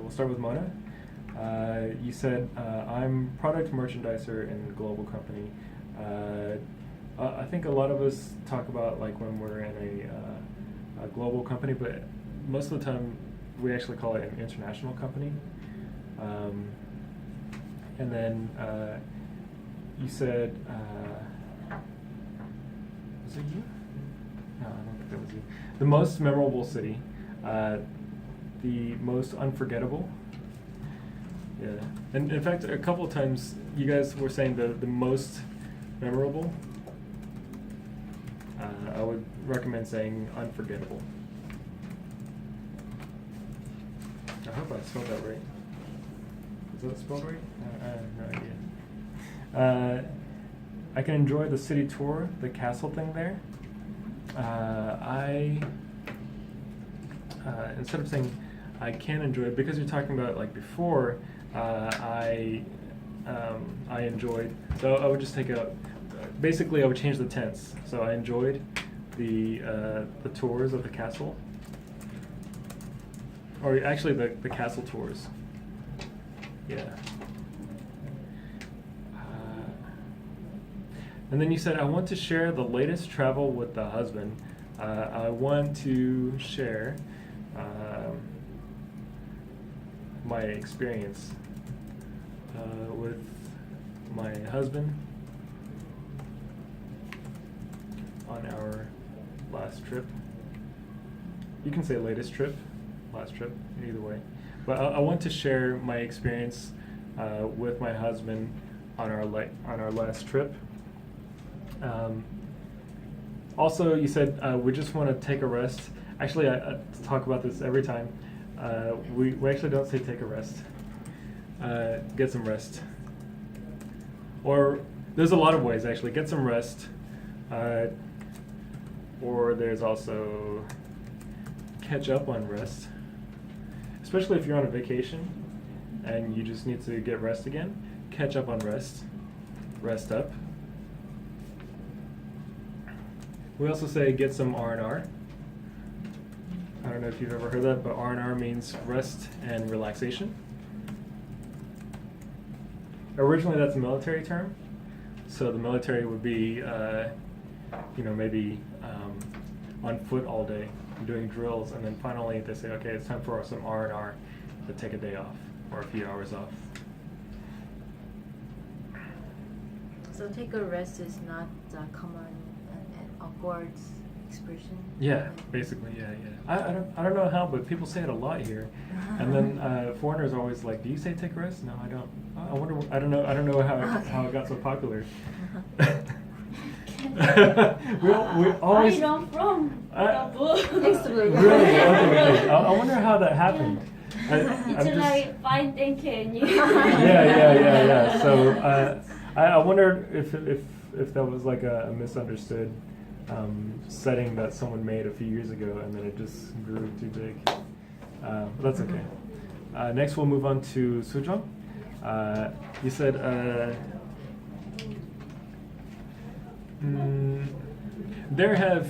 we'll start with Mona. You said, I'm product merchandiser in a global company. I think a lot of us talk about like when we're in a global company, but most of the time we actually call it an international company. And then you said, was it you? No, I don't think that was you. The most memorable city, the most unforgettable. Yeah, and in fact, a couple of times you guys were saying the most memorable. I would recommend saying unforgettable. I hope I spelled that right. Is that spelled right? I have no idea. I can enjoy the city tour, the castle thing there. Instead of saying I can enjoy it, because you're talking about like before, I enjoyed. So I would just take out. Basically, I would change the tense. So I enjoyed the tours of the castle, or actually the castle tours. Yeah. And then you said, I want to share the latest travel with the husband. I want to share my experience with my husband on our last trip. You can say latest trip, last trip, either way. But I want to share my experience with my husband on our last trip. Also, you said we just want to take a rest. Actually, I talk about this every time. We actually don't say take a rest. Get some rest. Or there's a lot of ways actually. Get some rest. Or there's also catch up on rest. Especially if you're on a vacation and you just need to get rest again. Catch up on rest. Rest up. We also say get some R&R. I don't know if you've ever heard that, but R&R means rest and relaxation. Originally, that's a military term. So the military would be, maybe on foot all day, doing drills, and then finally they say, okay, it's time for some R&R to take a day off or a few hours off. So take a rest is not common and awkward expression. Yeah, basically, yeah. I don't know how, but people say it a lot here, and then foreigners are always like, "Do you say take a rest?" No, I don't. I wonder. I don't know how it got so popular. we always. I know from Really? Okay. I wonder how that happened. It's like fine thinking. Yeah. So I wondered if that was like a misunderstood setting that someone made a few years ago, and then it just grew too big. But that's okay. Next, we'll move on to Sujong. You said there have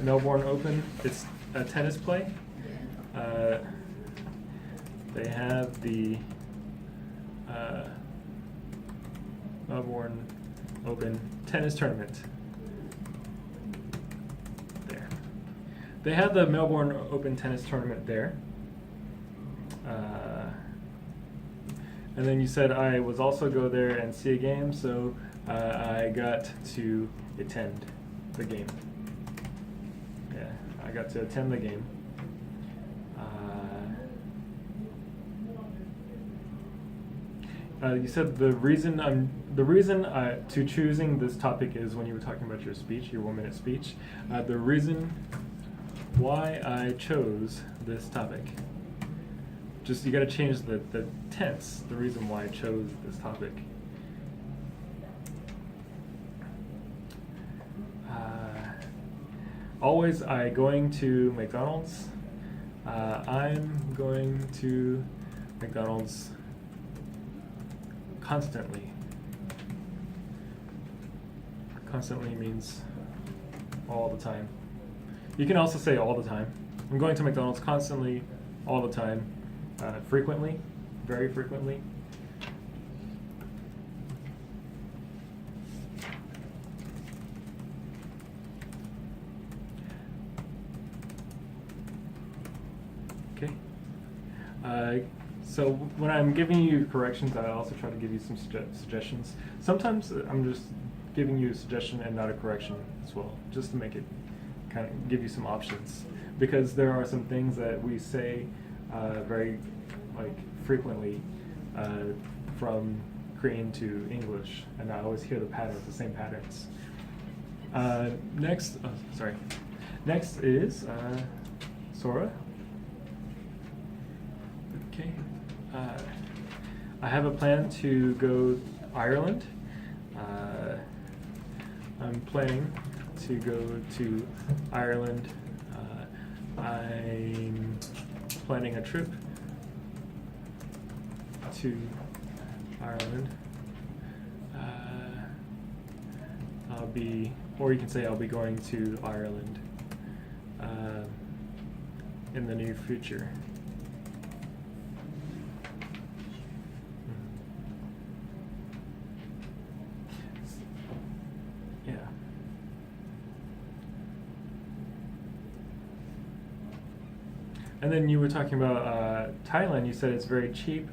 Melbourne Open. It's a tennis play. They have the Melbourne Open tennis tournament. There. They have the Melbourne Open tennis tournament there. And then you said I was also go there and see a game, so I got to attend the game. Yeah, I got to attend the game. You said the reason to choosing this topic is when you were talking about your speech, your 1-minute speech. The reason why I chose this topic. Just you got to change the tense. The reason why I chose this topic. Always I going to McDonald's. I'm going to McDonald's constantly. Constantly means all the time. You can also say all the time. I'm going to McDonald's constantly, all the time. frequently, very frequently. Okay. So when I'm giving you corrections, I also try to give you some suggestions. Sometimes I'm just giving you a suggestion and not a correction as well, just to make it kind of give you some options. Because there are some things that we say very frequently from Korean to English, and I always hear the patterns, the same patterns. Next is Sora. Okay. I have a plan to go to Ireland. I'm planning to go to Ireland. I'm planning a trip to Ireland. Or you can say I'll be going to Ireland in the near future. Yeah. And then you were talking about Thailand. You said it's very cheap,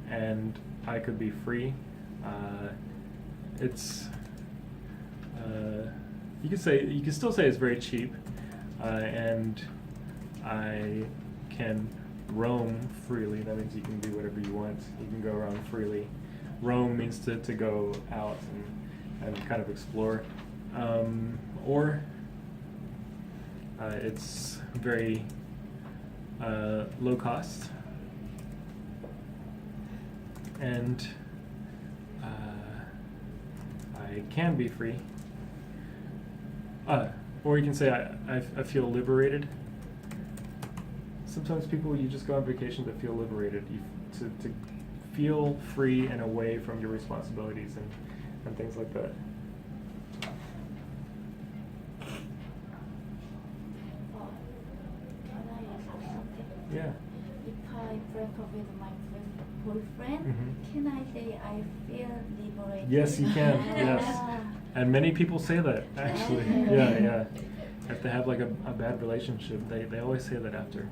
and I could be free. You could still say it's very cheap, and I can roam freely. That means you can do whatever you want. You can go around freely. Roam means to go out and kind of explore. Or it's very low cost, and I can be free. Or you can say I feel liberated. Sometimes you just go on vacation to feel liberated, to feel free and away from your responsibilities and things like that. Can I ask something? Yeah. If I break up with my boyfriend, Mhm. can I say I feel liberated? Yes, you can. Yes. And many people say that, actually. Yeah. If they have like a bad relationship, they always say that after.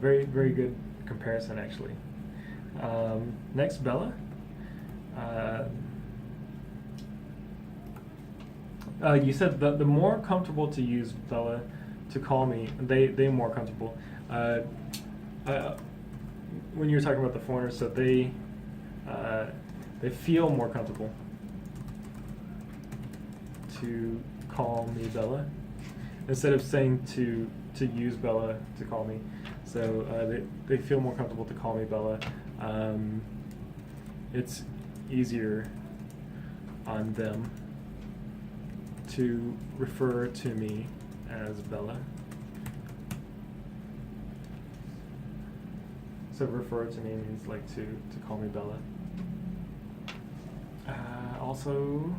Very, very good comparison, actually. Next, Bella. You said the more comfortable to use, Bella, to call me, they more comfortable. When you're talking about the foreigners, so they feel more comfortable to call me Bella, instead of saying to use Bella to call me. So they feel more comfortable to call me Bella. It's easier on them to refer to me as Bella. So refer to me means like to call me Bella. Also,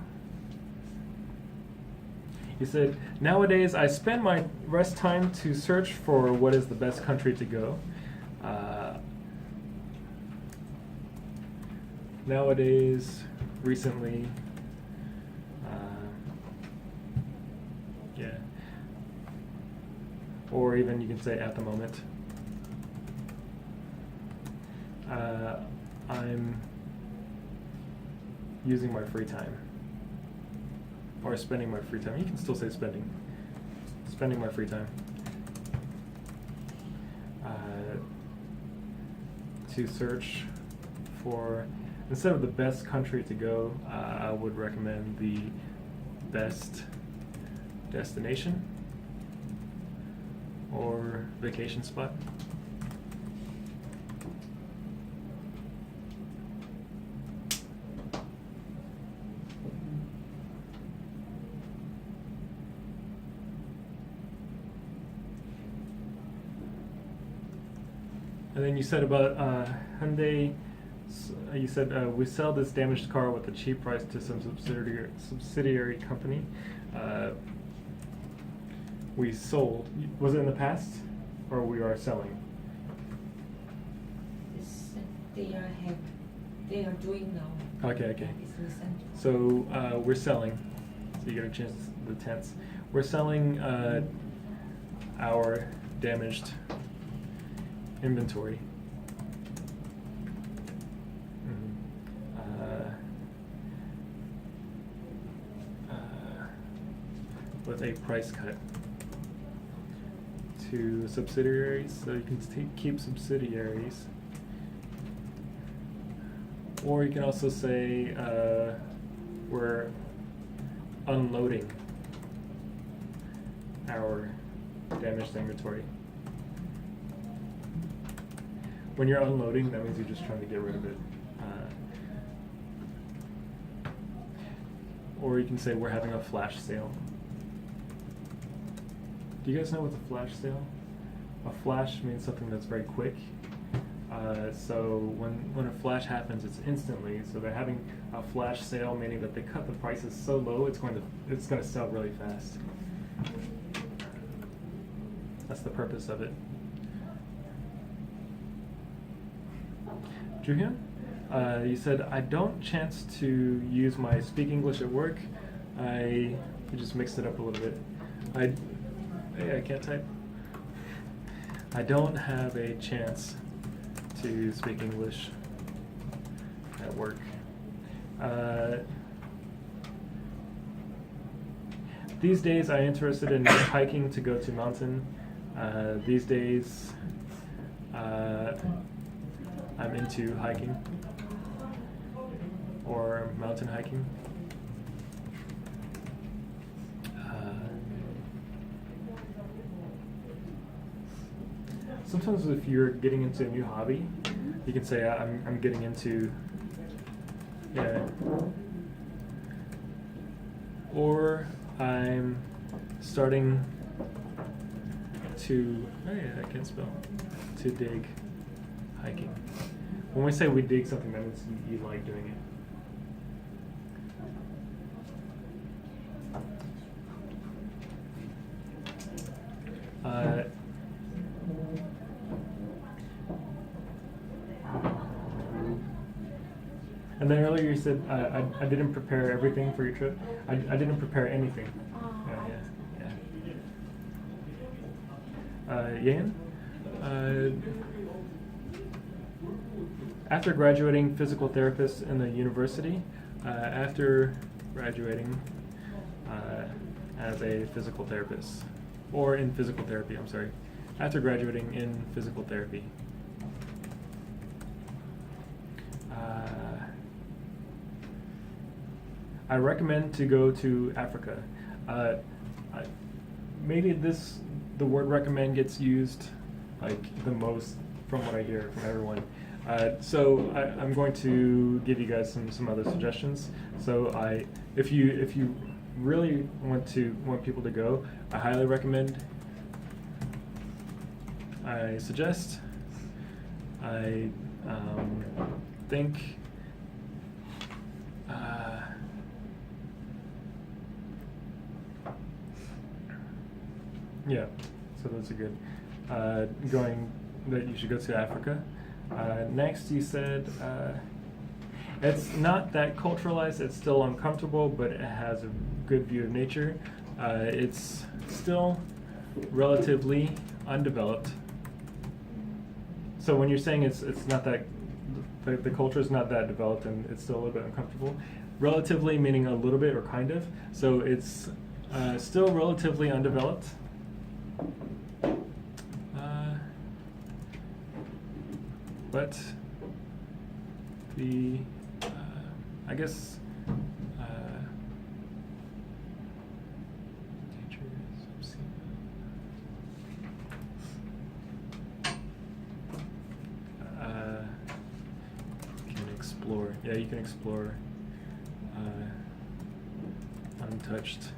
you said, nowadays I spend my rest time to search for what is the best country to go. Nowadays, recently, yeah. Or even you can say at the moment. I'm using my free time. Or spending my free time. You can still say spending. Spending my free time. To search for, instead of the best country to go, I would recommend the best destination or vacation spot. And then you said about Hyundai, you said we sell this damaged car with a cheap price to some subsidiary company. We sold. Was it in the past, or we are selling? they are doing now. Okay. It's recent. So we're selling. So you gotta change the tense. We're selling our damaged inventory. With a price cut to subsidiaries, so you can keep subsidiaries. Or you can also say we're unloading our damaged inventory. When you're unloading, that means you're just trying to get rid of it. Or you can say we're having a flash sale. Do you guys know what's a flash sale? A flash means something that's very quick. So when a flash happens, it's instantly. So they're having a flash sale, meaning that they cut the prices so low it's going to sell really fast. That's the purpose of it. Juhyun, you said I don't chance to use my Speak English at work. You just mixed it up a little bit. Hey, I can't type. I don't have a chance to speak English at work. These days I'm interested in hiking to go to mountain. These days I'm into hiking or mountain hiking. Sometimes if you're getting into a new hobby, you can say I'm getting into, yeah, or I'm starting to, oh yeah, I can't spell, to dig hiking. When we say we dig something, that means you like doing it. And then earlier you said I didn't prepare everything for your trip. I didn't prepare anything. Yan? After graduating physical therapist in the university, after graduating as a physical therapist, or in physical therapy, I'm sorry. After graduating in physical therapy. I recommend to go to Africa. Maybe the word recommend gets used like the most from what I hear from everyone. So I'm going to give you guys some other suggestions. So if you really want people to go, I highly recommend. I suggest. I think. Yeah, so those are good. That you should go to Africa. Next, you said it's not that culturalized. It's still uncomfortable, but it has a good view of nature. It's still relatively undeveloped. So when you're saying it's not that the culture is not that developed and it's still a little bit uncomfortable, relatively meaning a little bit or kind of. So it's still relatively undeveloped. But I guess can explore. Yeah, you can explore untouched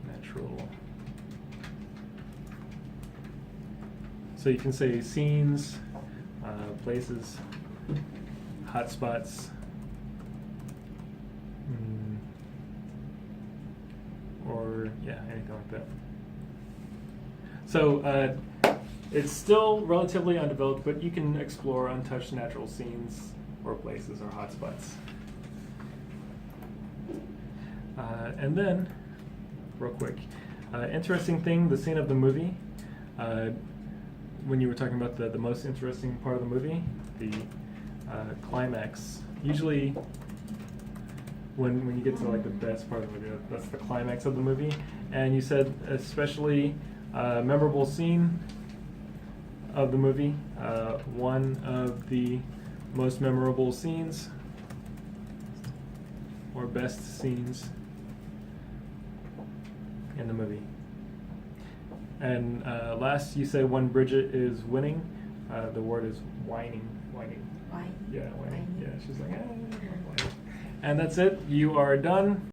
natural. So you can say scenes, places, hotspots, or yeah, anything like that. So It's still relatively undeveloped, but you can explore untouched natural scenes or places or hotspots. And then, real quick, interesting thing, the scene of the movie, when you were talking about the most interesting part of the movie, the climax. Usually, when you get to like the best part of the movie, that's the climax of the movie. And you said especially memorable scene of the movie. One of the most memorable scenes or best scenes in the movie. And last, you said when Bridget is winning, the word is whining. Whining. Why? Yeah, whining. Whining. Yeah, she's like, whining. And that's it. You are done.